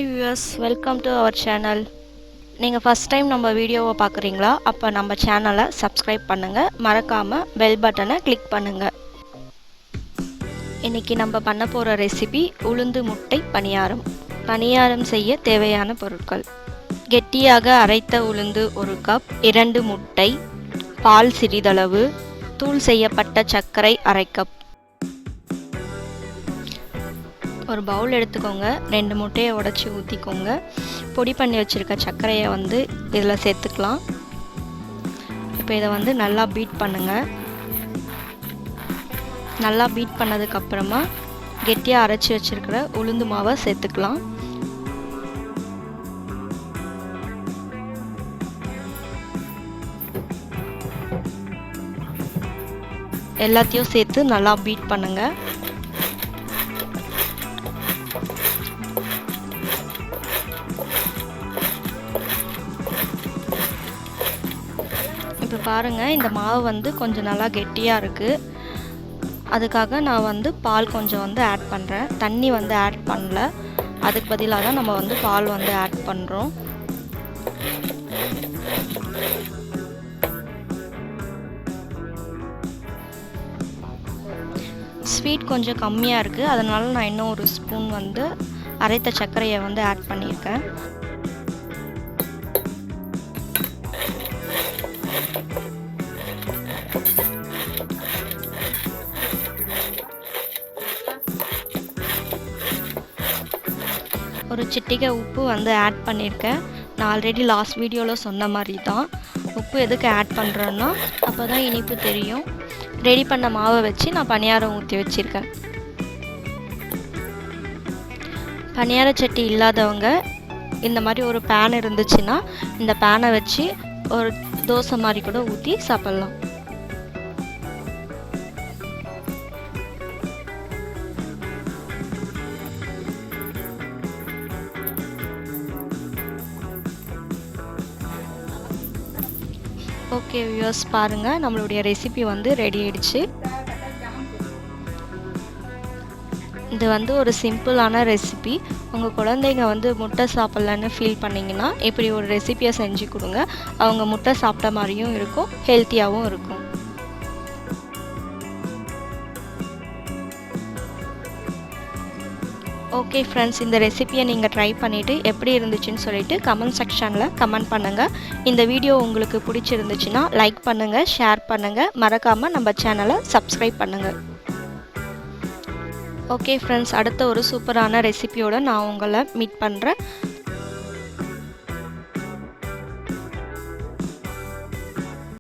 Hi viewers, welcome to our channel. நீங்கள் first time நம்ம வீடியோவை பார்க்குறீங்களா? அப்போ நம்ம சேனலை சப்ஸ்கிரைப் பண்ணுங்கள், மறக்காமல் பெல் பட்டனை கிளிக் பண்ணுங்கள். இன்றைக்கி நம்ம பண்ண போகிற ரெசிபி உளுந்து முட்டை பனியாரம். பனியாரம் செய்ய தேவையான பொருட்கள்: கெட்டியாக அரைத்த உளுந்து 1 கப், 2 முட்டை, பால் சிறிதளவு, தூள் செய்யப்பட்ட சர்க்கரை 1/2 கப். ஒரு பவுல் எடுத்துக்கோங்க, 2 முட்டையை உடைச்சி ஊற்றிக்கோங்க. பொடி பண்ணி வச்சுருக்க சர்க்கரையை இதில் சேர்த்துக்கலாம். இப்போ இதை நல்லா பீட் பண்ணுங்கள். நல்லா பீட் பண்ணதுக்கப்புறமா கெட்டியாக அரைச்சி வச்சுருக்கிற உளுந்து மாவை சேர்த்துக்கலாம். எல்லாத்தையும் சேர்த்து நல்லா பீட் பண்ணுங்கள். இப்போ பாருங்கள், இந்த மாவு கொஞ்சம் நல்லா கெட்டியாக இருக்குது. அதுக்காக நான் பால் கொஞ்சம் ஆட் பண்ணுறேன். தண்ணி ஆட் பண்ணல, அதுக்கு பதிலாக தான் நம்ம பால் ஆட் பண்ணுறோம். ஸ்வீட் கொஞ்சம் கம்மியாக இருக்குது, அதனால் நான் இன்னும் 1 ஸ்பூன் அரைத்த சர்க்கரையை ஆட் பண்ணியிருக்கேன். ஒரு சிட்டிகை உப்பு ஆட் பண்ணியிருக்கேன். நான் ஆல்ரெடி லாஸ்ட் வீடியோவில் சொன்ன மாதிரி தான். உப்பு எதுக்கு ஆட் பண்ணுறேன்னா, அப்போ தான் இனிப்பு தெரியும். ரெடி பண்ண மாவை வச்சு நான் பனியாரம் ஊற்றி வச்சுருக்கேன். பனியார சட்டி இல்லாதவங்க இந்த மாதிரி ஒரு பேன் இருந்துச்சுன்னா இந்த பேனை வச்சு ஒரு தோசை மாதிரி கூட ஊற்றி சாப்பிட்லாம். ஓகே வியூவர்ஸ், பாருங்கள், நம்மளுடைய ரெசிபி ரெடி ஆயிடுச்சு. இது ஒரு சிம்பிளான ரெசிபி. உங்கள் குழந்தைங்க முட்டை சாப்பிட்லன்னு ஃபீல் பண்ணிங்கன்னா இப்படி ஒரு ரெசிபியை செஞ்சு கொடுங்க. அவங்க முட்டை சாப்பிட்ட மாதிரியும் இருக்கும், ஹெல்த்தியாகவும் இருக்கும். ஓகே ஃப்ரெண்ட்ஸ், இந்த ரெசிபியை நீங்கள் ட்ரை பண்ணிவிட்டு எப்படி இருந்துச்சுன்னு சொல்லிட்டு கமெண்ட் செக்ஷனில் கமெண்ட் பண்ணுங்கள். இந்த வீடியோ உங்களுக்கு பிடிச்சிருந்துச்சுன்னா லைக் பண்ணுங்கள், ஷேர் பண்ணுங்கள், மறக்காமல் நம்ம சேனலை சப்ஸ்கிரைப் பண்ணுங்கள். ஓகே ஃப்ரெண்ட்ஸ், அடுத்த ஒரு சூப்பரான ரெசிபியோடு நான் உங்களை மீட் பண்ணுறேன்.